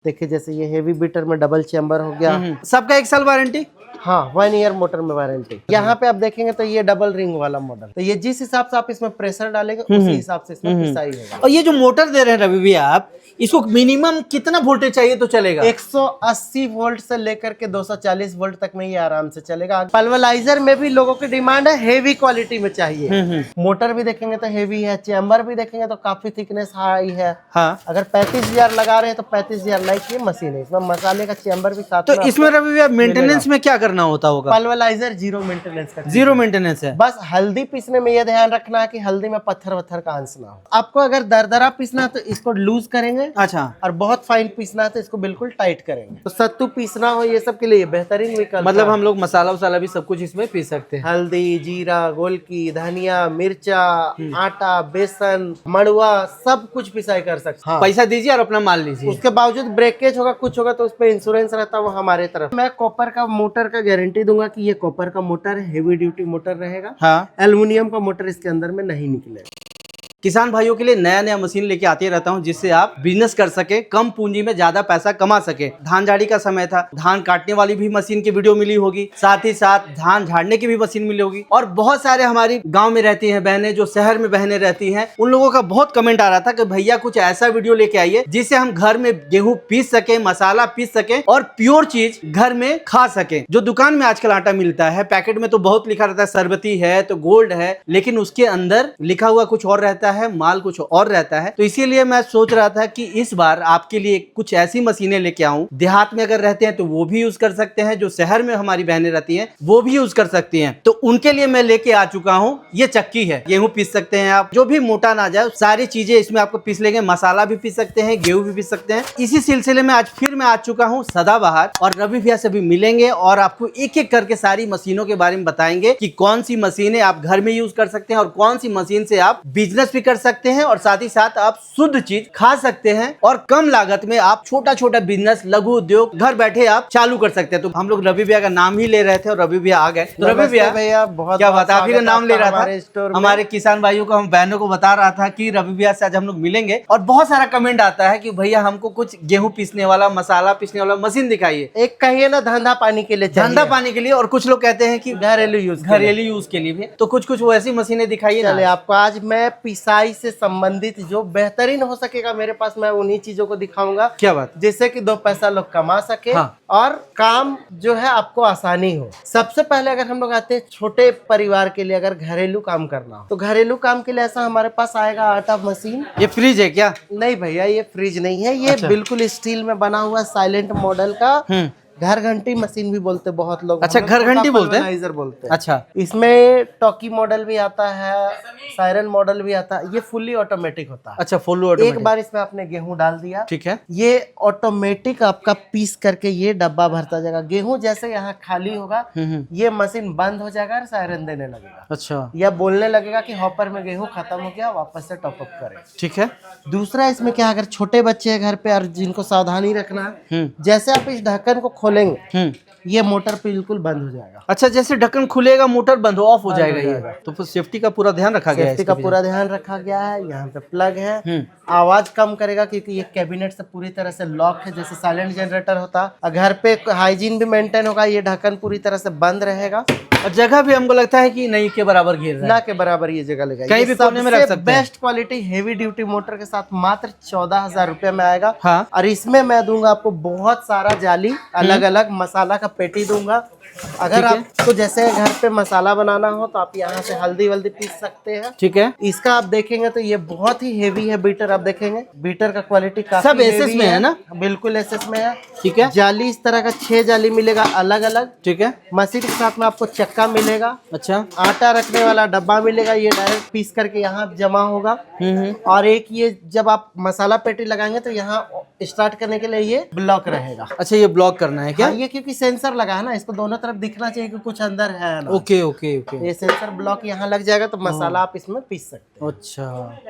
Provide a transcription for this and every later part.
देखिए जैसे ये हेवी बीटर में डबल चेम्बर हो गया। सबका 1 साल वारंटी। हाँ 1 ईयर मोटर में वारंटी। यहाँ पे आप देखेंगे तो ये डबल रिंग वाला मॉडल, तो ये जिस हिसाब से आप इसमें प्रेशर डालेंगे उसी हिसाब से इसमें पिसाई होगा। और ये जो मोटर दे रहे हैं रवि भैया आप, इसको मिनिमम कितना वोल्टेज चाहिए तो चलेगा? 180 वोल्ट से लेकर के 240 वोल्ट तक में ये आराम से चलेगा। पल्वराइजर में भी लोगों की डिमांड है हेवी क्वालिटी में चाहिए। मोटर भी देखेंगे तो हेवी है, चैम्बर भी देखेंगे तो काफी थिकनेस हाई है। हाँ। अगर 35,000 लगा रहे हैं तो 35,000 लाइक की मशीन है। इसमें मसाले का चैम्बर भी साथ तो इसमें रवि भैया मेंटेनेंस में क्या करना होता होगा? पल्वराइजर जीरो मेंटेनेंस का, जीरो मेंटेनेंस है। बस हल्दी पीसने में ये ध्यान रखना है कि हल्दी में पत्थर वत्थर का अंश ना हो। आपको अगर दरदरा पीसना है तो इसको लूज करेंगे। अच्छा। और बहुत फाइन पीसना है तो इसको बिल्कुल टाइट करेंगे। तो सत्तू पीसना हो ये सब के लिए बेहतरीन विकल्प। मतलब हम लोग मसाला वसाला भी सब कुछ इसमें पीस सकते हैं। हल्दी, जीरा, गोलकी, धनिया, मिर्चा, आटा, बेसन, मड़ुआ सब कुछ पिसाई कर सकते हैं। पैसा दीजिए और अपना माल लीजिए। उसके बावजूद ब्रेकेज होगा कुछ होगा तो उस पर इंश्योरेंस रहता है, वो हमारे तरफ। मैं कॉपर का मोटर का गारंटी दूंगा कि ये कॉपर का मोटर है, हेवी ड्यूटी मोटर रहेगा। हाँ। एल्युमिनियम का मोटर इसके अंदर में नहीं निकलेगा। किसान भाइयों के लिए नया नया मशीन लेके आते रहता हूं, जिससे आप बिजनेस कर सके, कम पूंजी में ज्यादा पैसा कमा सके। धान झाड़ी का समय था, धान काटने वाली भी मशीन की वीडियो मिली होगी, साथ ही साथ धान झाड़ने की भी मशीन मिली होगी। और बहुत सारे हमारी गांव में रहती हैं बहनें, जो शहर में बहनें रहती हैं, उन लोगों का बहुत कमेंट आ रहा था कि भैया कुछ ऐसा वीडियो लेके आइए जिससे हम घर में गेहूं पीस सके, मसाला पीस सके और प्योर चीज घर में खा सके। जो दुकान में आजकल आटा मिलता है पैकेट में तो बहुत लिखा रहता है, सरबती है तो गोल्ड है, लेकिन उसके अंदर लिखा हुआ कुछ और रहता है, माल कुछ और रहता है। तो इसीलिए मैं सोच रहा था कि इस बार आपके लिए कुछ ऐसी मशीनें लेके आऊं। देहात में अगर रहते हैं तो वो भी यूज कर सकते हैं, जो शहर में हमारी बहनें रहती हैं वो भी यूज कर सकती हैं। तो उनके लिए मैं लेके आ चुका हूं, ये चक्की है, गेहूं पीस सकते हैं आप, जो भी मोटा ना जाए सारी चीजें इसमें आपको पीस लेंगे। मसाला भी पीस सकते हैं, गेहूं भी पीस सकते हैं। इसी सिलसिले में आज फिर मैं आ चुका हूं सदाबहार, और रवि भैया से भी मिलेंगे और आपको एक एक करके सारी मशीनों के बारे में बताएंगे कि कौन सी मशीनें आप घर में यूज कर सकते हैं और कौन सी मशीन से आप बिजनेस भी कर सकते हैं और साथ ही साथ आप शुद्ध चीज खा सकते हैं और कम लागत में आप छोटा छोटा बिजनेस, लघु उद्योग घर बैठे आप चालू कर सकते हैं। तो हम लोग रवि भैया का नाम ही ले रहे थे और रवि भैया आ गए। तो रवि भैया बहुत क्या बात, आप ही का नाम ले रहा था। हमारे किसान भाइयों को, हम बहनों को बता रहा था कि रवि भैया से आज हम लोग मिलेंगे। और बहुत सारा कमेंट आता है कि भैया हमको कुछ गेहूं पीसने वाला, मसाला पीसने वाला मशीन दिखाइए। एक कहिए ना धंधा पानी के लिए, धंधा पानी के लिए, और कुछ लोग कहते हैं कि घरेलू यूज के लिए भी। तो कुछ वो ऐसी मशीनें दिखाइए। चलिए आपको आज मैं पिसाई से संबंधित जो बेहतरीन हो सकेगा मेरे पास, मैं उन्हीं चीजों को दिखाऊंगा। क्या बात, जिससे कि 2 पैसा लोग कमा सके। हाँ। और काम जो है आपको आसानी हो। सबसे पहले अगर हम लोग आते हैं छोटे परिवार के लिए, अगर घरेलू काम करना हो तो घरेलू काम के लिए ऐसा हमारे पास आएगा आटा मशीन। ये फ्रिज है क्या? नहीं भैया, ये फ्रिज नहीं है, ये बिल्कुल स्टील में बना हुआ साइलेंट मॉडल का घर घंटी मशीन भी बोलते बहुत लोग। अच्छा, घर घंटी बोलते हैं। अच्छा, इसमें टॉकी मॉडल भी आता है, सायरन मॉडल भी आता है। ये फुल्ली ऑटोमेटिक होता है। अच्छा, फुल ऑटोमेटिक। एक बार इसमें आपने गेहूं डाल दिया, ठीक है, ये ऑटोमेटिक आपका पीस करके ये डब्बा भरता जाएगा। गेहूं जैसे यहाँ खाली होगा ये मशीन बंद हो जाएगा और सायरन देने लगेगा। अच्छा, या बोलने लगेगा कि हॉपर में गेहूं खत्म हो गया, वापस से टॉपअप करें। ठीक है। दूसरा इसमें क्या, अगर छोटे बच्चे हैं घर पे और जिनको सावधानी रखना है, जैसे आप इस ढक्कन को खोलेंगे ये मोटर बिल्कुल बंद हो जाएगा। अच्छा, जैसे ढक्कन खुलेगा मोटर बंद ऑफ हो जाएगा ये। तो फिर सेफ्टी का पूरा ध्यान रखा गया है। सेफ्टी का पूरा ध्यान रखा गया है। यहाँ पे प्लग है, आवाज कम करेगा क्योंकि ये कैबिनेट से पूरी तरह से लॉक है, जैसे साइलेंट जनरेटर होता। घर पे हाइजीन भी मेंटेन होगा, ये ढक्कन पूरी तरह से बंद रहेगा। और जगह भी हमको लगता है कि नहीं के बराबर घेर रहा है, ना के बराबर ये जगह लगेगा। कहीं भी कोने में रख सकते हैं। Best quality heavy duty motor के साथ मात्र 14,000 रुपए में आएगा। हाँ। और इसमें मैं दूंगा आपको बहुत सारा जाली, अलग अलग मसाला का पेटी दूंगा। अगर आपको जैसे घर पे मसाला बनाना हो तो आप यहाँ से हल्दी वल्दी पीस सकते हैं। ठीक है। इसका आप देखेंगे तो ये बहुत ही हेवी है बीटर। आप देखेंगे बीटर का क्वालिटी काफी सब एसएस में है ना? बिल्कुल एसएस में है। ठीक है। जाली इस तरह का 6 जाली मिलेगा अलग अलग। ठीक है। मशीन के साथ में आपको चक्का मिलेगा। अच्छा, आटा रखने वाला डब्बा मिलेगा, ये डायरेक्ट पीस करके यहाँ जमा होगा। और एक ये जब आप मसाला पेटी लगाएंगे तो यहाँ स्टार्ट करने के लिए ये ब्लॉक रहेगा। अच्छा, ये ब्लॉक करना है क्या? ये क्योंकि सेंसर लगा है ना, इसको दोनों तरफ दिखना चाहिए कि कुछ अंदर है ना। Okay okay okay. ये सेंसर ब्लॉक यहाँ लग जाएगा तो मसाला आप इसमें पीस सकते हैं। अच्छा,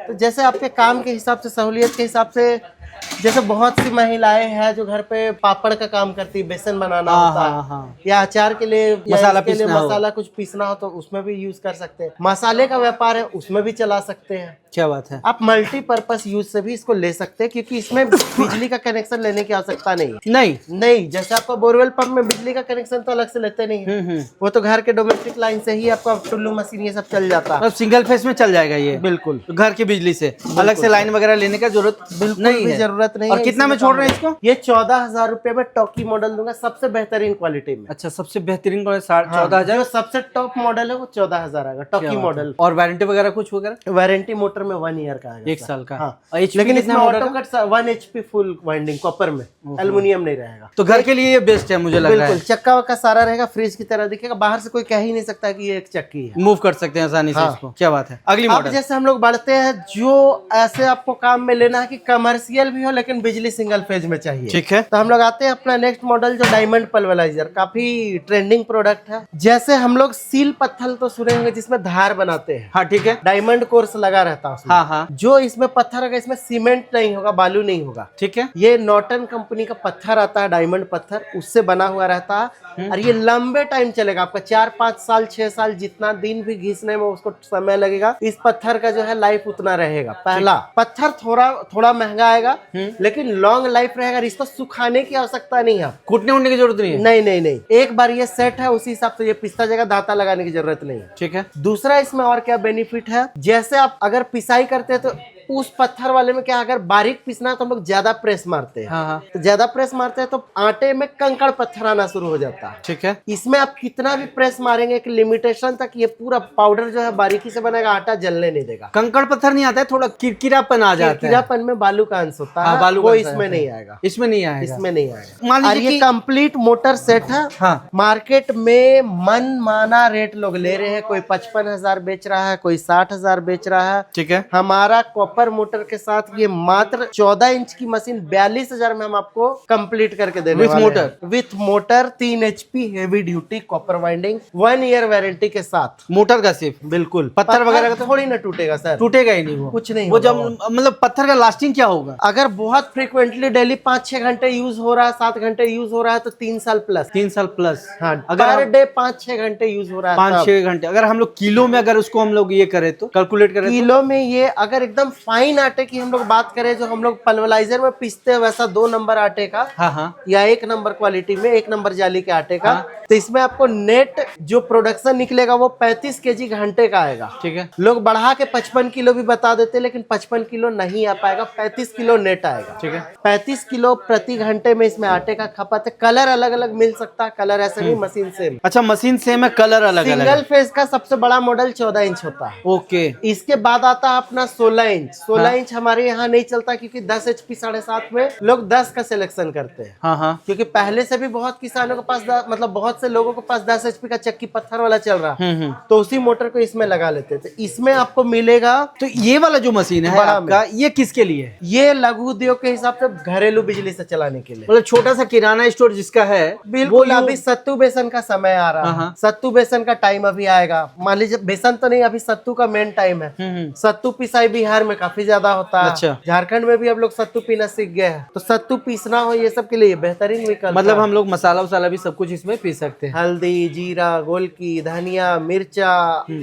तो जैसे आपके काम के हिसाब से, सहूलियत के हिसाब से जैसे बहुत सी महिलाएं हैं जो घर पे पापड़ का काम करती है, बेसन बनाना होता है, या अचार के लिए मसाला इसके लिए पीसना हो। मसाला कुछ पीसना हो तो उसमें भी यूज कर सकते हैं। मसाले का व्यापार है उसमें भी चला सकते हैं। क्या बात है। आप मल्टीपर्पज यूज से भी इसको ले सकते हैं, क्योंकि इसमें बिजली का कनेक्शन लेने की आवश्यकता नहीं है। नहीं, जैसे आपका बोरवेल पंप में बिजली का कनेक्शन तो अलग से लेते नहीं है, वो तो घर के डोमेस्टिक लाइन से ही आपका टुल्लू मशीन ये सब चल जाता है। अब सिंगल फेस में चल जाएगा ये, बिल्कुल घर की बिजली से अलग से लाइन वगैरह लेने का जरूरत नहीं है। जरूरत नहीं और है। कितना में छोड़ रहे हैं इसको? ये 14,000 रुपए में टॉकी मॉडल दूंगा, सबसे बेहतरीन क्वालिटी में। अच्छा, सबसे बेहतरीन 14,000। जो सबसे टॉप मॉडल है वो 14,000 आएगा, टॉकी मॉडल। और वारंटी वगैरह कुछ वगैरह? वारंटी मोटर में 1 ईयर का आएगा, 1 साल का। हाँ। HP लेकिन कितना इसमें motor auto cut 1 HP full winding copper में, एल्युमिनियम नहीं रहेगा। तो घर के लिए ये बेस्ट है मुझे लग रहा है। बिल्कुल, चक्का वक्का सारा रहेगा, फ्रिज की तरह दिखेगा, बाहर से कोई कह ही नहीं सकता कि ये एक चक्की है। मूव कर सकते हैं आसानी से इसको। क्या बात है। अगली अब मॉडल। जैसे हम लोग बढ़ते हैं, जो ऐसे आपको काम में लेना है कि कमर्शियल भी हो लेकिन बिजली सिंगल फेज में चाहिए, ठीक है। तो हम लोग आते हैं अपना नेक्स्ट मॉडल जो डायमंड पल्वराइजर, काफी ट्रेंडिंग प्रोडक्ट है। जैसे हम लोग सील पत्थर तो सुने होंगे जिसमें धार बनाते हैं, हाँ ठीक है। डायमंड कोर्स लगा रहता है उसमें। हाँ। जो इसमें पत्थर होगा, इसमें सीमेंट नहीं होगा, बालू नहीं होगा, ठीक है। ये नॉर्टन कंपनी का पत्थर आता है, डायमंड पत्थर, उससे बना हुआ रहता है। और ये लंबे टाइम चलेगा, आपका 4-5 साल 6 साल जितना दिन भी घिसने में उसको समय लगेगा, इस पत्थर का जो है लाइफ उतना रहेगा। पहला पत्थर थोड़ा महंगा आएगा लेकिन लॉन्ग लाइफ रहेगा। इसको सुखाने की आवश्यकता नहीं है, कूटने उड़ने की जरूरत नहीं है। नहीं, एक बार ये सेट है उसी हिसाब से ये पिसता जाएगा, दाता लगाने की जरूरत नहीं है। ठीक है। दूसरा इसमें और क्या बेनिफिट है, जैसे आप अगर पिसाई करते हैं तो उस पत्थर वाले में क्या, अगर बारीक पिसना तो हम लोग ज्यादा प्रेस मारते हैं, हाँ। तो ज्यादा प्रेस मारते हैं तो आटे में कंकड़ पत्थर आना शुरू हो जाता है। ठीक है। इसमें आप कितना भी प्रेस मारेंगे एक लिमिटेशन तक, ये पूरा पाउडर जो है बारीकी से बनेगा, आटा जलने नहीं देगा। कंकड़ पत्थर नहीं आता है, थोड़ा किरकिरापन आ जाता है। किरकिरापन में बालू का अंश होता है, बालू वो का अंश इसमें आता नहीं है। आएगा, इसमें नहीं आएगा। इसमें नहीं आएगा। मान और लीजिए ये कि कंप्लीट मोटर सेट है। हाँ। मार्केट में मन माना रेट लोग ले रहे हैं, कोई 55,000 बेच रहा है, कोई 60,000 बेच रहा है। ठीक है। हमारा कॉपर मोटर के साथ ये मात्र 14 इंच की मशीन 42,000 में हम आपको कंप्लीट करके देने वाले हैं। With motor 3 HP heavy duty copper winding, 1 year warranty के साथ। मोटर का सिर्फ? बिल्कुल। पत्थर वगैरह का तो थोड़ी ना टूटेगा सर, टूटेगा ही नहीं, वो कुछ नहीं वो होगा जब मतलब पत्थर का लास्टिंग क्या होगा? अगर बहुत फ्रिक्वेंटली डेली 5-6 घंटे यूज हो रहा है, 7 घंटे यूज हो रहा है तो 3 साल प्लस। 3 साल प्लस। हाँ, अगर पर डे 5-6 घंटे यूज हो रहा है, 5-6 घंटे। अगर हम लोग किलो में अगर उसको हम लोग ये करें तो कैलकुलेट करें किलो में, ये अगर एकदम फाइन आटे की हम लोग बात करें, जो हम लोग पल्वराइजर में पीसते हैं वैसा 2 नंबर आटे का, हाँ। या 1 नंबर क्वालिटी में 1 नंबर जाली के आटे का, तो इसमें आपको नेट जो प्रोडक्शन निकलेगा वो 35 kg घंटे का आएगा। ठीक है। लोग बढ़ा के 55 किलो भी बता देते, लेकिन 55 किलो नहीं आ पाएगा, 35 किलो नेट आएगा। ठीक है। 35 किलो प्रति घंटे में इसमें आटे का खपत है। कलर अलग अलग मिल सकता है, कलर ऐसे नहीं, मशीन सेम। अच्छा, मशीन सेम है, कलर अलग अलग। सिंगल फेज का सबसे बड़ा मॉडल 14 इंच होता है। ओके। इसके बाद आता है अपना 16 इंच। 16 इंच हमारे यहाँ नहीं चलता, क्योंकि 10 HP 7.5 में लोग 10 का सिलेक्शन करते हैं। हाँ। क्योंकि पहले से भी बहुत किसानों के पास मतलब बहुत से लोगों के पास 10 HP का चक्की पत्थर वाला चल रहा है, तो उसी मोटर को इसमें लगा लेते थे। इसमें आपको मिलेगा, तो ये वाला जो मशीन है आपका, ये किसके लिए है? ये लघु उद्योग के हिसाब से घरेलू बिजली से चलाने के लिए, मतलब छोटा सा किराना स्टोर जिसका है। बिल्कुल। अभी सत्तू बेसन का समय आ रहा है, सत्तू बेसन का टाइम अभी आएगा। मान लीजिए बेसन तो नहीं, अभी सत्तू का मेन टाइम है। सत्तू पिसाई बिहार में काफी ज्यादा होता है। अच्छा। झारखंड में भी अब लोग सत्तू पीना सीख गए हैं, तो सत्तू पीसना हो ये सब के लिए बेहतरीन विकल्प। मतलब हम लोग मसाला वसाला भी सब कुछ इसमें पी सकते हैं। हल्दी, जीरा, गोलकी, धनिया, मिर्चा,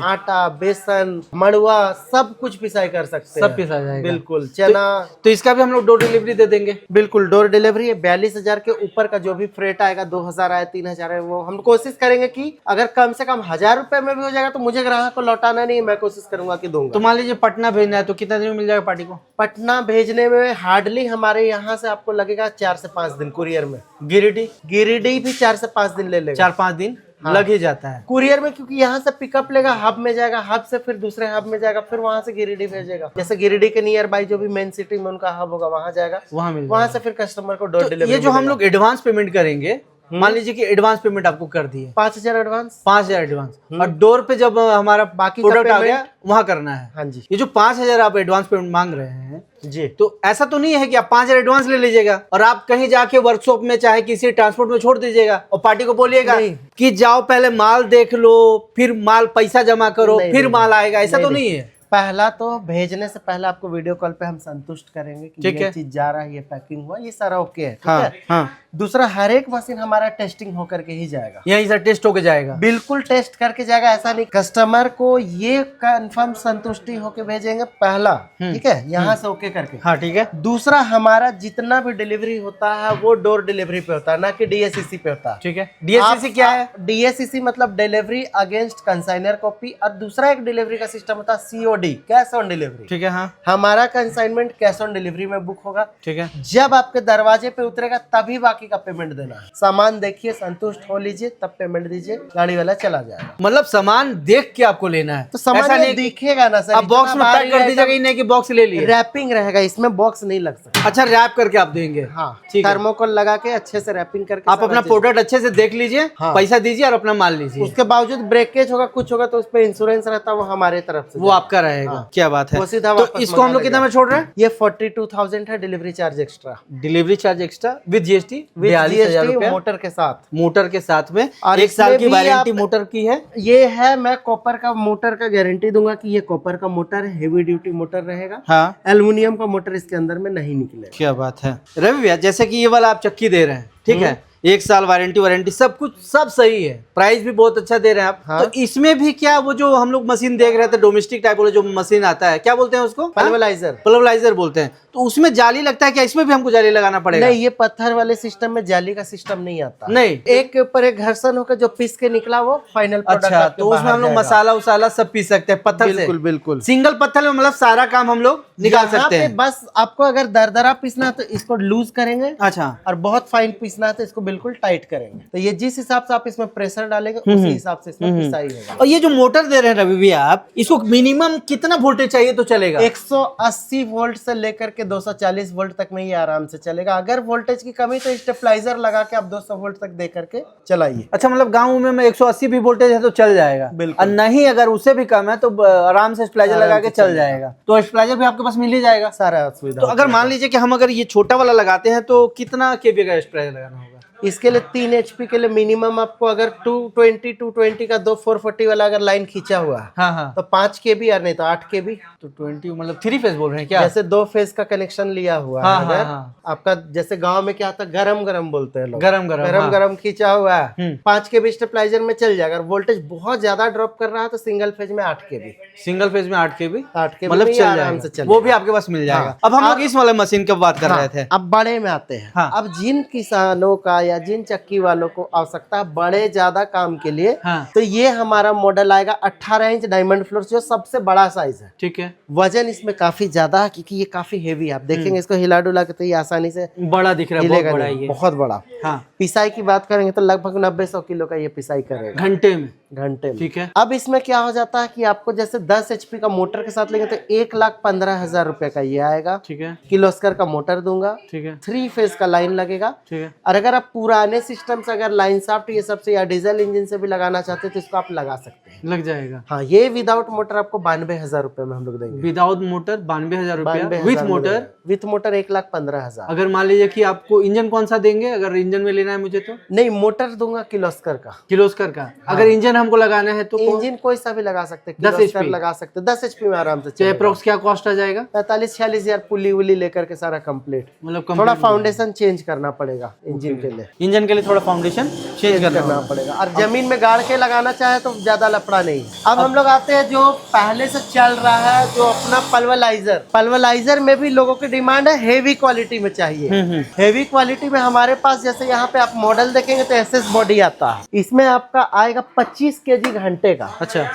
आटा, बेसन, मड़ुआ, सब कुछ पिसाई कर सकते हैं। सब पिसा जाएगा। बिल्कुल। चना तो इसका भी हम लोग डोर डिलीवरी दे देंगे। बिल्कुल, डोर डिलीवरी है। 42,000 के ऊपर का जो भी फ्रेट आएगा, 2,000 आए, 3,000 है, वो हम कोशिश करेंगे कि अगर कम से कम 1,000 रुपए में भी हो जाएगा तो मुझे ग्राहक को लौटाना नहीं, मैं कोशिश करूंगा कि दूंगा। तो मान लीजिए पटना भेजना है तो कितना दिन में मिल जाएगा पार्टी को? पटना भेजने में हार्डली हमारे यहाँ से आपको लगेगा 4 से 5 दिन कुरियर में। गिरिडीह भी 4 से 5 दिन ले लेगा। 4-5 दिन लग ही जाता है कुरियर में, क्योंकि यहाँ से पिकअप लेगा, हब में जाएगा, हब से फिर दूसरे हब में जाएगा, फिर वहां से गिरिडीह भेजेगा। जैसे गिरिडीह के नियर बाई जो भी मेन सिटी में उनका हब होगा वहां जाएगा, वहां से फिर कस्टमर को डोर डिलीवरी। ये जो हम लोग एडवांस पेमेंट करेंगे, मान लीजिए कि एडवांस पेमेंट आपको कर दिए 5,000 एडवांस, 5,000 एडवांस, और डोर पे जब हमारा बाकी प्रोडक्ट आ पेमेंट गया वहाँ करना है। हाँ जी। ये जो 5,000 आप एडवांस पेमेंट मांग रहे हैं जी, तो ऐसा तो नहीं है कि आप 5,000 एडवांस ले लीजिएगा और आप कहीं जाके वर्कशॉप में चाहे किसी ट्रांसपोर्ट में छोड़ दीजिएगा और पार्टी को बोलिएगा कि जाओ पहले माल देख लो, फिर माल पैसा जमा करो, फिर माल आएगा, ऐसा तो नहीं है। पहला तो भेजने से पहले आपको वीडियो कॉल पे हम संतुष्ट करेंगे कि ठीक ये है। चीज जा रहा है, ये पैकिंग हुआ, ये सारा ओके है, ठीक हाँ है। हाँ, दूसरा, हर एक मशीन हमारा टेस्टिंग होकर के ही जाएगा, यहीं से टेस्ट होके जाएगा। बिल्कुल टेस्ट करके जाएगा। ऐसा नहीं, कस्टमर को ये कंफर्म संतुष्टि होके भेजेंगे पहला, ठीक है, यहाँ से ओके करके। हाँ ठीक है, दूसरा, हमारा जितना भी डिलीवरी होता है वो डोर डिलीवरी पे होता है, ना कि डीएससीसी पे होता है। ठीक है। डीएससीसी क्या है? डीएससीसी मतलब डिलीवरी अगेंस्ट कंसाइनर कॉपी, और दूसरा एक डिलीवरी का सिस्टम होता है सीओडी, कैश ऑन डिलीवरी। ठीक है। हाँ हमारा कंसाइनमेंट कैश ऑन डिलीवरी में बुक होगा, ठीक है। जब आपके दरवाजे पे उतरेगा तभी बाकी का पेमेंट देना है। सामान देखिए, संतुष्ट हो लीजिए, तब पेमेंट दीजिए, गाड़ी वाला चला जाएगा। मतलब सामान देख के आपको लेना है, तो सामान ऐसा ये नहीं कि दिखेगा ना सर, आप बॉक्स में पैक कर दीजिएगा, ही नहीं कि बॉक्स ले लिए। रैपिंग रहेगा, इसमें बॉक्स नहीं लग सकता। अच्छा, रैप करके आप देंगे? हाँ, ठीक है। थर्मोकोल लगा के अच्छे से रैपिंग करके आप अपना प्रोडक्ट अच्छे से देख लीजिए, हाँ। पैसा दीजिए और अपना माल लीजिए। उसके बावजूद ब्रेकेज होगा, कुछ होगा तो उस पर इंश्योरेंस रहता है, वो हमारे तरफ से वो आपका रहेगा। हाँ। क्या बात है। वो सीधा तो वापस इसको हम लोग मंगा कितना में छोड़ रहे हैं? ये 42,000 है, delivery charge extra, delivery charge extra with GST, with 42,000 GST, रुपया मोटर के साथ। मोटर के साथ में। और 1 साल इसमें की भी वारंटी आप- मोटर की है। ये है, मैं कॉपर का मोटर का गारंटी दूंगा कि ये कॉपर का मोटर है, हेवी ड्यूटी मोटर रहेगा। हाँ, एल्युमिनियम का मोटर इसके अंदर में नहीं निकलेगा। क्या बात है। रवि भैया, जैसे कि ये वाला आप चक्की दे रहे हैं, ठीक है, 1 साल वारंटी सब कुछ सब सही है, प्राइस भी बहुत अच्छा दे रहे हैं आप। हाँ। तो इसमें भी क्या वो जो हम लोग मशीन देख रहे थे, डोमेस्टिक टाइप वाला जो मशीन आता है, क्या बोलते हैं उसको? पल्वलाइजर। पल्वलाइजर बोलते हैं। तो उसमें जाली लगता है क्या? इसमें भी हमको जाली लगाना पड़ेगा? नहीं, ये पत्थर वाले सिस्टम में जाली का सिस्टम नहीं आता। नहीं। एक के ऊपर एक घर्षण होकर जो पीस के निकला वो फाइनल प्रोडक्ट अच्छा, आपके तो उसमें बाहर हम लोग जाएगा। मसाला उसाला सब पीस सकते हैं पत्थर से? बिल्कुल बिल्कुल। सिंगल पत्थर में मतलब सारा काम हम लोग निकाल यहाँ सकते पे हैं। बस आपको अगर दरदरा पीसना है तो इसको लूज करेंगे, अच्छा, और बहुत फाइन पीसना है तो इसको बिल्कुल टाइट करेंगे। तो ये जिस हिसाब से आप इसमें प्रेशर डालेंगे उसी हिसाब से इसमें पिसाई होगा। और ये जो मोटर दे रहे हैं रवि भैया आप, इसको मिनिमम कितना वोल्टेज चाहिए तो चलेगा? 180 वोल्ट से लेकर के 240 वोल्ट तक में ये आराम से चलेगा। अगर वोल्टेज की कमी तो स्टेबलाइजर लगा के आप 200 वोल्ट तक दे करके चलाइए। अच्छा, मतलब गांव में 180 भी वोल्टेज है तो चल जाएगा? बिल्कुल। और नहीं, अगर उससे भी कम है तो आराम से स्टेबलाइजर लगा के चल जाएगा। तो स्टेबलाइजर भी आपके पास मिल ही जाएगा? सारा सुविधा। तो अगर मान लीजिए कि हम अगर ये छोटा वाला लगाते हैं तो कितना केवी का स्टेबलाइजर लगाना होगा? इसके लिए 3 HP के लिए मिनिमम आपको अगर 220 का 2 440 वाला अगर लाइन खींचा हुआ है हाँ हाँ, तो 5 KB और नहीं तो 8 KB। तो 20 मतलब 3 फेज बोल रहे हैं क्या? जैसे 2 फेज का कनेक्शन लिया हुआ हाँ, है हाँ, अगर हाँ। आपका, जैसे गांव में क्या होता है, गरम गरम बोलते हैं लोग, गरम गरम, गरम हाँ। गरम खींचा हुआ है, 5 KB स्टेबलाइजर में चल जाएगा। अगर वोल्टेज बहुत ज्यादा ड्रॉप कर रहा है तो सिंगल फेज में 8 KB। सिंगल फेज में 8 केवी, 8 KB मतलब में चल आराम जाएगा, से चलेगा। वो भी आपके पास मिल जाएगा। हाँ। अब हम लोग और- इस वाले मशीन की बात कर रहे थे। अब बड़े में आते हैं। हाँ। अब जिन किसानों का या जिन चक्की वालों को आवश्यकता है बड़े ज्यादा काम के लिए, हाँ। तो ये हमारा मॉडल आएगा 18 इंच डायमंड फ्लोर, जो सबसे बड़ा साइज है। ठीक है, वजन इसमें काफी ज्यादा है क्योंकि ये काफी हेवी है। आप देखेंगे इसको हिला डुला के तो ये आसानी से बड़ा दिख रहा है, बहुत हिलेगा बड़ा नहीं, ये। बहुत बड़ा। हाँ, पिसाई की बात करेंगे तो लगभग 90-100 किलो का ये पिसाई करेगा घंटे में। घंटे में। ठीक है। अब इसमें क्या हो जाता है कि आपको जैसे 10 HP का मोटर के साथ लेंगे तो 1,15,000 रुपए का ये आएगा। ठीक है, किर्लोस्कर का मोटर दूंगा, ठीक है, 3 फेज का लाइन लगेगा। ठीक है। और अगर आप पुराने सिस्टम से अगर लाइन शाफ्ट ये सबसे या डीजल इंजन से भी लगाना चाहते हैं तो इसको आप लगा सकते हैं। लग जाएगा। हाँ, ये विदाउट मोटर आपको 92,000 रुपए में हम लोग देंगे। विदाउट मोटर 92,000 रुपया, 92,000 विथ में मोटर। देंगे। With motor 1,15,000। अगर मान लीजिए कि आपको इंजन कौन सा देंगे, अगर इंजन में लेना है मुझे तो? नहीं, मोटर दूंगा किर्लोस्कर का। किर्लोस्कर का। अगर इंजन हमको लगाना है तो इंजन कोई सा भी लगा सकते हैं, 10 किर्लोस्कर HP लगा सकते हैं, 10 HP में आराम से तो चलेगा। अप्रोक्स क्या कॉस्ट आ जाएगा? 45-46 हजार पुली उली लेकर के सारा कंप्लीट। मतलब थोड़ा फाउंडेशन चेंज करना पड़ेगा इंजन के लिए, इंजन के लिए थोड़ा फाउंडेशन चेंज करना करना होगा। पड़ेगा। और जमीन में गाड़ के लगाना चाहे तो ज्यादा लफड़ा नहीं। अब हम लोग आते हैं जो पहले से चल रहा है, जो अपना पल्वलाइजर। पल्वलाइजर में भी लोगों की डिमांड है, हेवी क्वालिटी में चाहिए। हेवी क्वालिटी में हमारे पास जैसे यहाँ पे आप मॉडल देखेंगे तो एसएस बॉडी आता है। इसमें आपका आएगा 25 kg घंटे का। अच्छा,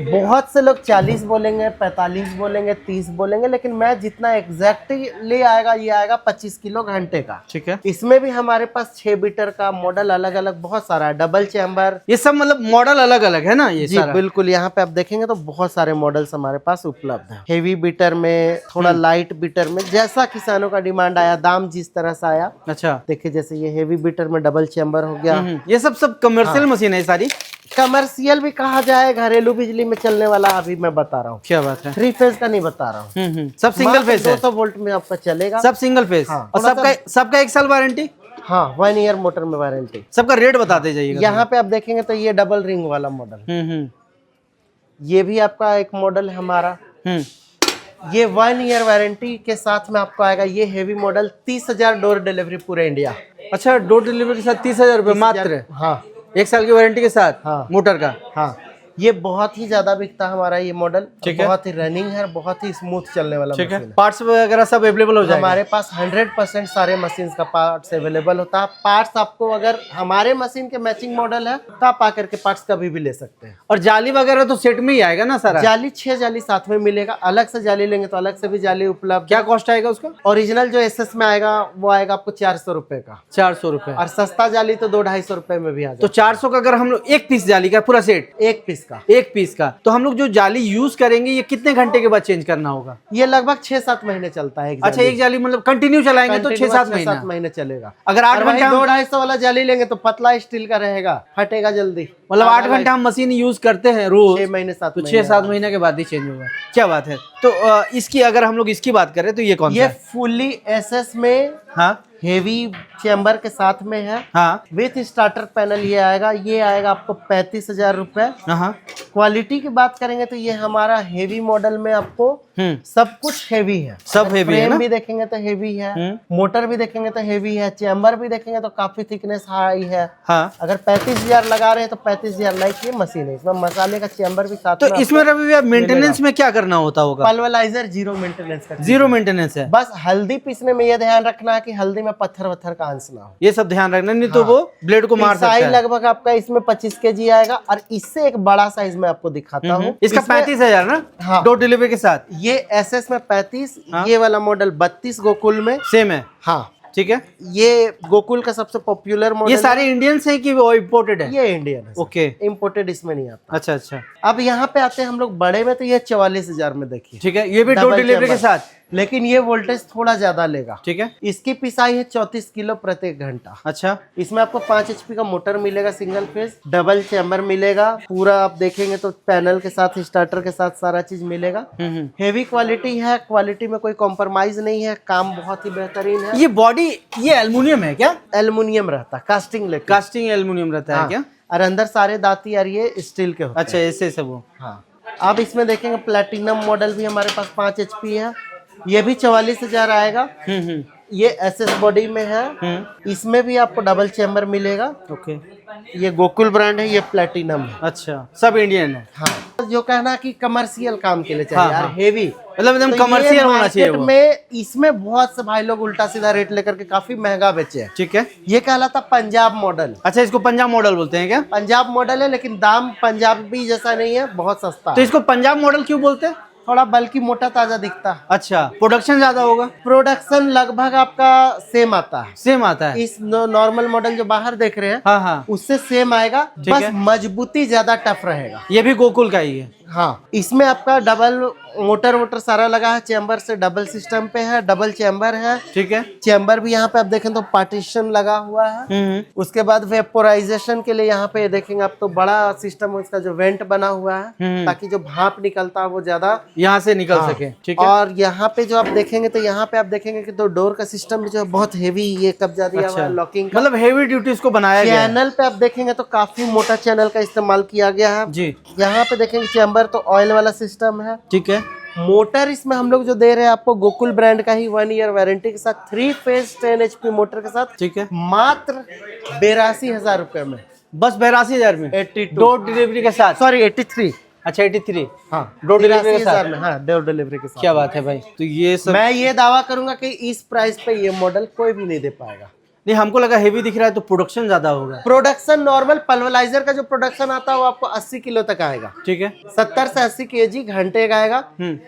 बहुत से लोग 40 बोलेंगे, 45 बोलेंगे, 30 बोलेंगे, लेकिन मैं जितना एग्जैक्टली आएगा ये आएगा 25 किलो घंटे का। ठीक है। इसमें भी हमारे पास 6 बीटर का मॉडल अलग अलग बहुत सारा है, डबल चैम्बर। ये सब मतलब मॉडल अलग अलग है ना ये जी सारा? बिल्कुल, यहाँ पे आप देखेंगे तो बहुत सारे मॉडल्स हमारे पास उपलब्ध है। हेवी बीटर में, थोड़ा लाइट बीटर में, जैसा किसानों का डिमांड आया, दाम जिस तरह से आया। अच्छा, देखिए जैसे ये हेवी बीटर में डबल चैम्बर हो गया। ये सब कमर्शियल मशीन है सारी? कमर्शियल भी कहा जाए, घरेलू बिजली में चलने वाला अभी मैं बता रहा हूँ। क्या बात है। 3 फेज का नहीं बता रहा हूँ। सब सिंगल फेज है? 200 वोल्ट में आपका चलेगा। सब सिंगल फेज? हाँ, और सबका 1 साल वारंटी? हाँ, 1 ईयर मोटर में वारंटी। सबका रेट बताते जाइएगा। यहाँ पे आप देखेंगे तो ये डबल रिंग वाला मॉडल, ये भी आपका एक मॉडल है हमारा, ये 1 ईयर वारंटी के साथ में आपको आएगा। ये हेवी मॉडल 30,000 डोर डिलीवरी पूरे इंडिया। अच्छा, डोर डिलीवरी के साथ 30,000 रुपये मात्र? हाँ, 1 साल की वारंटी के साथ। हाँ, मोटर का। हाँ, ये बहुत ही ज्यादा बिकता है हमारा ये मॉडल। ठीक है। बहुत ही रनिंग है, बहुत ही स्मूथ चलने वाला ठीक है। मशीन है। पार्ट्स वगैरह सब अवेलेबल हो जाएगा? हमारे पास 100% सारे मशीन का पार्ट्स अवेलेबल होता है। पार्ट्स आपको अगर हमारे मशीन के मैचिंग मॉडल है तो आप आकर के पार्ट्स कभी भी ले सकते हैं। और जाली वगैरह तो सेट में ही आएगा ना सारा? जाली 6 जाली साथ में मिलेगा, अलग से जाली लेंगे तो अलग से भी जाली उपलब्ध। क्या कॉस्ट आएगा उसका? ओरिजिनल जो एसएस में आएगा वो आएगा आपको 400 रुपए का। 400 रुपये। और सस्ता जाली तो 200-250 रुपए में भी आ तो जाता 400 का अगर हम लोग एक पीस जाली का पूरा सेट, है। एक पीस का। एक पीस का, तो हम लोग जो जाली यूज करेंगे ये कितने घंटे के बाद चेंज करना होगा? ये लगभग 6-7 महीने चलता है। अच्छा, एक जाली मतलब कंटिन्यू चलाएंगे तो 6-7 6-7 महीना महीने चलेगा। अगर 8 घंटे 200-250 वाला जाली लेंगे तो पतला स्टील का रहेगा, फटेगा जल्दी। मतलब 8 घंटे हम मशीन यूज करते हैं रोज, 6 महीने 7 तो महीने 6-7 महीने के बाद ही चेंज होगा। क्या बात है। तो इसकी अगर हम लोग इसकी बात करें तो ये कौन सा ये है? फुली एसएस में हाँ हेवी चैम्बर के साथ में है। हाँ विथ स्टार्टर पैनल ये आएगा। ये आएगा आपको 35,000 रुपए। हाँ। क्वालिटी की बात करेंगे तो ये हमारा हेवी मॉडल में आपको सब कुछ हेवी है। सब हेवी है ना? फ्रेम भी देखेंगे तो हेवी है, मोटर भी देखेंगे तो हेवी है, चैम्बर भी देखेंगे तो काफी थिकनेस हाई है। हाँ। अगर 35,000 लगा रहे हैं तो 35,000 लाइक ये मशीन है। इसमें मसाले का चैम्बर भी साथ तो इसमें रवि भैया मेंटेनेंस में क्या करना होता होगा? पल्वराइजर जीरो मेंटेनेंस का। जीरो मेंटेनेंस है। बस हल्दी पीसने में ये ध्यान रखना है कि हल्दी में पत्थर वत्थर का अंश ना हो। ये सब ध्यान रखना, नहीं तो वो ब्लेड को मार सकता पिसाई है। लगभग आपका इसमें 25 kg आएगा। और इससे एक बड़ा साइज में आपको दिखाता हूँ। इसका 35,000 ना? हाँ। डोर डिलीवरी के साथ। ये एसएस में 35, हाँ। ये वाला मॉडल 32 गोकुल में सेम है। हाँ ठीक है। ये गोकुल का सबसे पॉपुलर मॉडल। ये सारे इंडियंस है कि वो इम्पोर्टेड है? ये इंडियन है। ओके। इम्पोर्टेड इसमें नहीं आता। अच्छा अच्छा। अब यहाँ पे आते हैं हम लोग बड़े में, तो ये 44,000 में देखिए। ठीक है, ये भी डोर डबल डिलीवरी के चैम्बर। साथ। लेकिन ये वोल्टेज थोड़ा ज्यादा लेगा। ठीक है। इसकी पिसाई है 34 किलो प्रति घंटा। अच्छा। इसमें आपको 5 HP का मोटर मिलेगा, सिंगल फेज, डबल चैम्बर मिलेगा पूरा। आप देखेंगे तो पैनल के साथ, स्टार्टर के साथ सारा चीज मिलेगा। हेवी क्वालिटी है, क्वालिटी में कोई कॉम्प्रोमाइज नहीं है, काम बहुत ही बेहतरीन है। ये बॉडी ये एल्युमिनियम है क्या? एल्युमिनियम रहता है, कास्टिंग लेकर। कास्टिंग एल्युमिनियम रहता है क्या? और अंदर सारे दांती और ये स्टील के होते अच्छा, ऐसे सब वो। हैं। हाँ। अब इसमें देखेंगे प्लेटिनम मॉडल भी हमारे पास 5 HP है। ये भी 44,000 आएगा। ये एसएस बॉडी में है। इसमें भी आपको डबल चैम्बर मिलेगा। ओके। ये गोकुल ब्रांड है, ये प्लेटिनम है। अच्छा, सब इंडियन है। हाँ। जो कहना कि कमर्शियल काम के लिए चाहिए हाँ, यार, हाँ। हेवी, मतलब एकदम तो कमर्शियल ये होना चाहिए मार्केट वो। में इसमें बहुत से भाई लोग उल्टा सीधा रेट लेकर के काफी महंगा बेचे हैं। ठीक है। ये कहलाता पंजाब मॉडल। अच्छा, इसको पंजाब मॉडल बोलते हैं क्या? पंजाब मॉडल है, लेकिन दाम पंजाबी जैसा नहीं है, बहुत सस्ता तो है। इसको पंजाब मॉडल क्यों बोलते हैं? थोड़ा बल्कि मोटा ताजा दिखता है। अच्छा, प्रोडक्शन ज्यादा होगा? प्रोडक्शन लगभग आपका सेम आता है। सेम आता है। इस नॉर्मल मॉडल जो बाहर देख रहे हैं, हाँ हाँ। उससे सेम आएगा, ठीक बस है। मजबूती ज्यादा टफ रहेगा। ये भी गोकुल का ही है। हाँ। इसमें आपका डबल मोटर वोटर सारा लगा है। चैम्बर से डबल सिस्टम पे है, डबल चैम्बर है। ठीक है। चैम्बर भी यहाँ पे आप देखें तो पार्टीशन लगा हुआ है। उसके बाद वेपोराइजेशन के लिए यहाँ पे देखेंगे आप तो बड़ा सिस्टम, इसका जो वेंट बना हुआ है, ताकि जो भाप निकलता है वो ज्यादा यहाँ से निकल हाँ। सके। ठीक है। और यहाँ पे जो आप देखेंगे तो यहाँ पे आप देखेंगे कि तो डोर का सिस्टम भी जो है बहुत हेवी, ये कब्जा दिया हुआ है लॉकिंग का। मतलब हेवी ड्यूटी इसको बनाया गया है। चैनल पे आप देखेंगे तो काफी मोटा चैनल का इस्तेमाल किया गया है जी। यहाँ पे देखेंगे चैम्बर तो ऑयल वाला सिस्टम है। ठीक है। मोटर इसमें हम लोग जो दे रहे हैं आपको गोकुल ब्रांड का ही 1 ईयर वारंटी के साथ 3 फेज 10 HP मोटर के साथ, ठीक है। मात्र 82,000 रुपए में। बस 82,000 में 82 डोर डिलीवरी के साथ? सॉरी 83। अच्छा, 83। हाँ, डोर डिलीवरी के 83,000 साथ में। हाँ, डोर डिलीवरी के साथ। क्या बात है भाई। तो ये सब मैं ये दावा करूंगा कि इस प्राइस पे ये मॉडल कोई भी नहीं दे पाएगा। नहीं, हमको लगा हेवी दिख रहा है तो प्रोडक्शन ज्यादा होगा। प्रोडक्शन नॉर्मल पल्वराइजर का जो प्रोडक्शन आता है वो आपको 80 किलो तक आएगा। ठीक है। 70 से 80 kg घंटे का आएगा।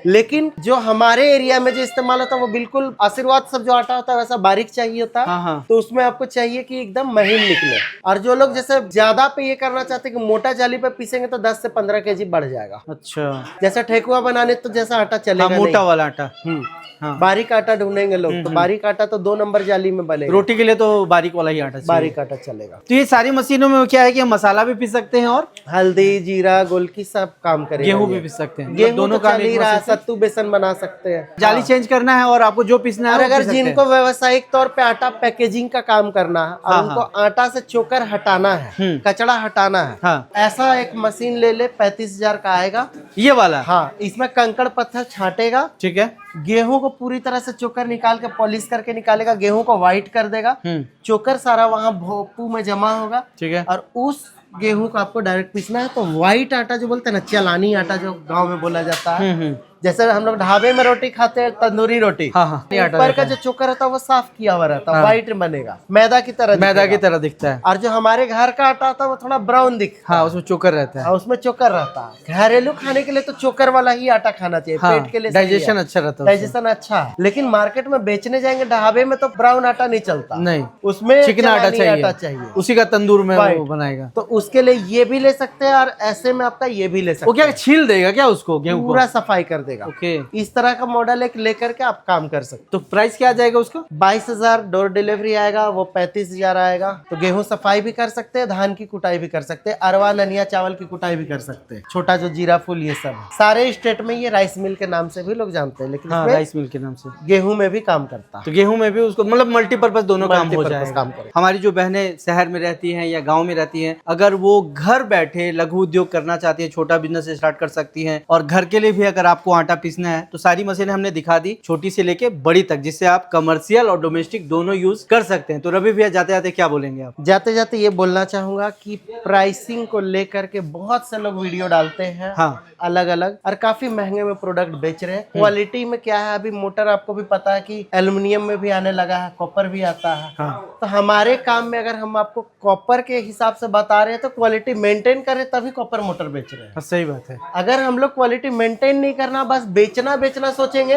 लेकिन जो हमारे एरिया में जो इस्तेमाल होता है वो बिल्कुल आशीर्वाद सब जो आटा होता है वैसा बारीक चाहिए होता है। हाँ हाँ। तो उसमें आपको चाहिए कि एकदम महीन निकले। और जो लोग जैसे ज्यादा पे ये करना चाहते हैं कि मोटा जाली पे पीसेंगे तो 10 से 15 kg बढ़ जाएगा। अच्छा। जैसे ठेकुआ बनाने तो जैसा आटा चलेगा हाँ, मोटा वाला आटा। नहीं। हाँ। बारीक आटा ढूंढेंगे लोग तो बारीक आटा तो 2 नंबर जाली में बनेगा। रोटी के लिए तो तो बारीक वाला ही आटा चाहिए। बारीक आटा चलेगा। तो ये सारी मशीनों में क्या है कि हम मसाला भी पीस सकते हैं और हल्दी, जीरा, गोलकी सब काम करेगा। गेहूं भी ये। पीस सकते हैं, गेहूं दोनों तो काम चल ही एक रहा है, मशीन से। सत्तू बेसन बना सकते हैं। जाली चेंज करना है और आपको जो पीसना है और वो अगर पीस सकते हैं। जिनको व्यावसायिक तौर पे आटा पैकेजिंग का काम करना है और हाँ, उनको आटा से चोकर हटाना है, कचड़ा हटाना है, हाँ। ऐसा एक मशीन ले ले, 35,000 का आएगा। ये वाला? हाँ, इसमें कंकड़ पत्थर छांटेगा, ठीक है। गेहूं को पूरी तरह से चोकर निकाल के पॉलिश करके निकालेगा, गेहूं को व्हाइट कर देगा, चोकर सारा वहां भोपू में जमा होगा, ठीक है। और उस गेहूं को आपको डायरेक्ट पीसना है। तो व्हाइट आटा जो बोलते हैं ना, चलानी आटा जो गांव में बोला जाता है, जैसे हम लोग ढाबे में रोटी खाते हैं, तंदूरी रोटी, हाँ, हाँ। ऊपर का जो चोकर रहता है वो साफ किया हुआ रहता है, व्हाइट बनेगा, मैदा की तरह दिखता है। और जो हमारे घर का आटा होता है वो थोड़ा ब्राउन दिखता है। हाँ, उसमें चोकर रहता है। हाँ, उसमें चोकर रहता है। घरेलू खाने के लिए तो चोकर वाला ही आटा खाना चाहिए, हाँ, पेट के लिए डाइजेशन अच्छा रहता है, डाइजेशन अच्छा है। लेकिन मार्केट में बेचने जाएंगे ढाबे में तो ब्राउन आटा नहीं चलता, नहीं, उसमें चिकना आटा चलानी चाहिए, उसी का तंदूर में वो बनाएगा। तो उसके लिए ये भी ले सकते हैं, और ऐसे में आपका ये भी ले सकते वो क्या छील देगा क्या उसको, गेहूं को? पूरा सफाई कर देगा। ओके। इस तरह का मॉडल एक लेकर के आप काम कर सकते। तो प्राइस क्या आ जाएगा उसका? 22,000 डोर डिलीवरी आएगा, वो 35,000 आएगा। तो गेहूं सफाई भी कर सकते हैं, धान की कुटाई भी कर सकते हैं, अरवा ननिया चावल की कुटाई भी कर सकते हैं, छोटा जो जीरा फूल, ये सब सारे स्टेट में ये राइस मिल के नाम से भी लोग जानते हैं, लेकिन हाँ, इसमें राइस मिल के नाम से गेहूं में भी काम करता है। तो गेहूं में भी उसको मतलब मल्टीपर्पज दोनों काम हो मल्टीपर्पज जाएगा। काम करेगा। हमारी जो बहनें शहर में रहती हैं या गांव में रहती हैं, अगर वो घर बैठे लघु उद्योग करना चाहती है, छोटा बिजनेस स्टार्ट कर सकती हैं। और घर के लिए भी अगर आपको आटा पीसना है तो सारी मशीनें हमने दिखा दी, छोटी से लेके बड़ी तक, जिससे आप कमर्शियल और डोमेस्टिक दोनों यूज कर सकते हैं। तो रवि भैया जाते जाते क्या बोलेंगे आप? जाते जाते ये बोलना चाहूंगा कि प्राइसिंग को लेकर के बहुत से लोग वीडियो डालते हैं, हाँ, अलग अलग, और काफी महंगे में प्रोडक्ट बेच रहे हैं। क्वालिटी में क्या है, अभी मोटर आपको भी पता है कि एल्युमिनियम में भी आने लगा है, कॉपर भी आता है। हाँ। तो हमारे काम में अगर हम आपको कॉपर के हिसाब से बता रहे हैं तो क्वालिटी मेंटेन करें, तभी कॉपर मोटर बेच रहे हैं। सही बात है। अगर हम लोग क्वालिटी मेंटेन नहीं करना, बस बेचना बेचना सोचेंगे,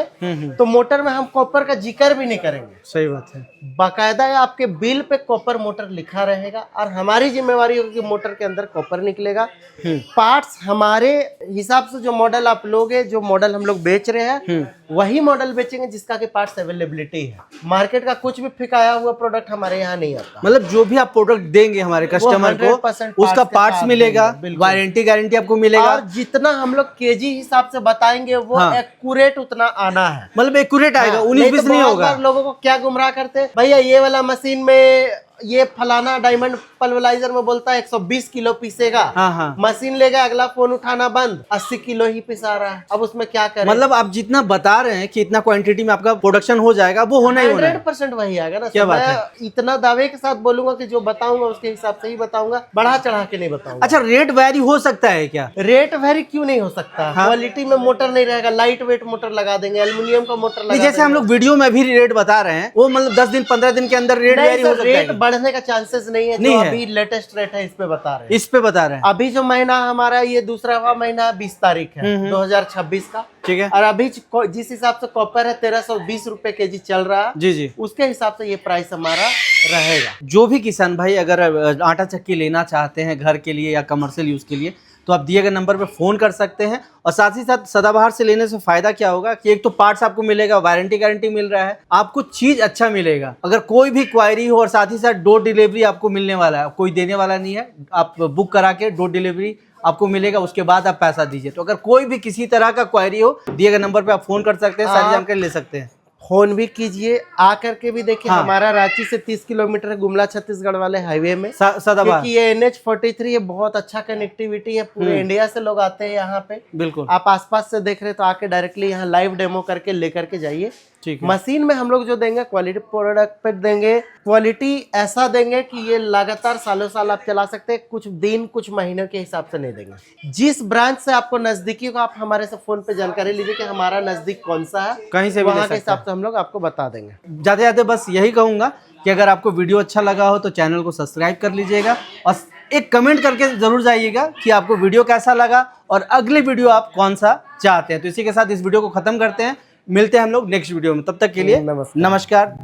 तो मोटर में हम कॉपर का जिक्र भी नहीं करेंगे। सही बात है। बाकायदा आपके बिल पे कॉपर मोटर लिखा रहेगा, और हमारी जिम्मेवारी होगी कि मोटर के अंदर कॉपर निकलेगा। पार्ट्स हमारे हिसाब से जो मॉडल आप लोगे, जो मॉडल हम लोग बेच रहे हैं, वही मॉडल बेचेंगे जिसका कि पार्ट्स अवेलेबिलिटी है। मार्केट का कुछ भी फिकाया हुआ प्रोडक्ट हमारे यहाँ नहीं आता। मतलब जो भी आप प्रोडक्ट देंगे हमारे कस्टमर को, 100% उसका पार्ट्स मिलेगा, वारंटी गारंटी आपको मिलेगा, और जितना हम लोग केजी हिसाब से बताएंगे वो एक्यूरेट उतना आना है। मतलब एक्यूरेट आएगा, 19-20 तो नहीं बहुत होगा। बार लोगों को क्या गुमराह करते हैं, भैया ये वाला मशीन में ये फलाना डायमंड पल्वराइजर में बोलता है 120 किलो पीसेगा, हाँ, हाँ। मशीन लेगा, अगला फोन उठाना बंद, 80 किलो ही पिसा रहा है। अब उसमें क्या करें? मतलब आप जितना बता रहे हैं कि इतना क्वांटिटी में आपका प्रोडक्शन हो जाएगा, वो होना ही होना है। 100% वही आएगा ना। क्या बात मैं इतना दावे के साथ बोलूंगा कि जो बताऊंगा उसके हिसाब से ही बताऊंगा, बढ़ा चढ़ा के नहीं बताऊंगा। अच्छा, रेट वैरी हो सकता है क्या? रेट वेरी क्यों नहीं हो सकता? क्वालिटी में मोटर नहीं रहेगा, लाइट वेट मोटर लगा देंगे, एल्युमिनियम का मोटर लगा जैसे हम लोग वीडियो में भी रेट बता रहे हैं, वो मतलब 10 दिन 15 दिन के अंदर रेट वेरी हो सकता है। रेट बढ़ने का चांसेस नहीं है। जो अभी लेटेस्ट रेट है इस पे बता रहे हैं। इस पे बता रहे हैं। अभी जो महीना हमारा ये दूसरा महीना 20 तारीख है 2026 का, ठीक है। और अभी जिस हिसाब से कॉपर है 1320 रुपए केजी चल रहा है, जी जी, उसके हिसाब से ये प्राइस हमारा रहेगा। जो भी किसान भाई अगर आटा चक्की लेना चाहते हैं घर के लिए या कमर्शियल यूज के लिए, तो आप दिए गए नंबर पे फोन कर सकते हैं। और साथ ही साथ सदाबहार से लेने से फायदा क्या होगा कि एक तो पार्ट्स आपको मिलेगा, वारंटी गारंटी मिल रहा है, आपको चीज अच्छा मिलेगा। अगर कोई भी क्वायरी हो, और साथ ही साथ डोर डिलीवरी आपको मिलने वाला है, कोई देने वाला नहीं है, आप बुक करा के डोर डिलीवरी आपको मिलेगा, उसके बाद आप पैसा दीजिए। तो अगर कोई भी किसी तरह का क्वायरी हो, दिए गए नंबर पे आप फोन कर सकते हैं, सारी जानकारी ले सकते हैं। फोन भी कीजिए, आकर के भी देखिए। हमारा रांची से 30 किलोमीटर है, गुमला छत्तीसगढ़ वाले हाईवे में सदाबहार, क्योंकि ये NH43 ये बहुत अच्छा कनेक्टिविटी है, पूरे इंडिया से लोग आते हैं यहाँ पे। बिल्कुल, आप आसपास से देख रहे तो आके डायरेक्टली यहाँ लाइव डेमो करके लेकर के जाइए। ठीक है। मशीन में हम लोग जो देंगे क्वालिटी प्रोडक्ट पे देंगे, क्वालिटी ऐसा देंगे कि ये लगातार सालों साल आप चला सकते हैं, कुछ दिन कुछ महीनों के हिसाब से नहीं देंगे। जिस ब्रांच से आपको नजदीकी हो, आप हमारे से फोन पे जानकारी लीजिए कि हमारा नजदीक कौन सा है, कहीं से भी वहाँ के हिसाब से हम लोग आपको बता देंगे। जाते जाते बस यही कहूंगा कि अगर आपको वीडियो अच्छा लगा हो तो चैनल को सब्सक्राइब कर लीजिएगा, और एक कमेंट करके जरूर जाइएगा कि आपको वीडियो कैसा लगा और अगली वीडियो आप कौन सा चाहते हैं। तो इसी के साथ इस वीडियो को खत्म करते हैं, मिलते हैं हम लोग नेक्स्ट वीडियो में। तब तक के लिए नमस्कार। नमस्कार।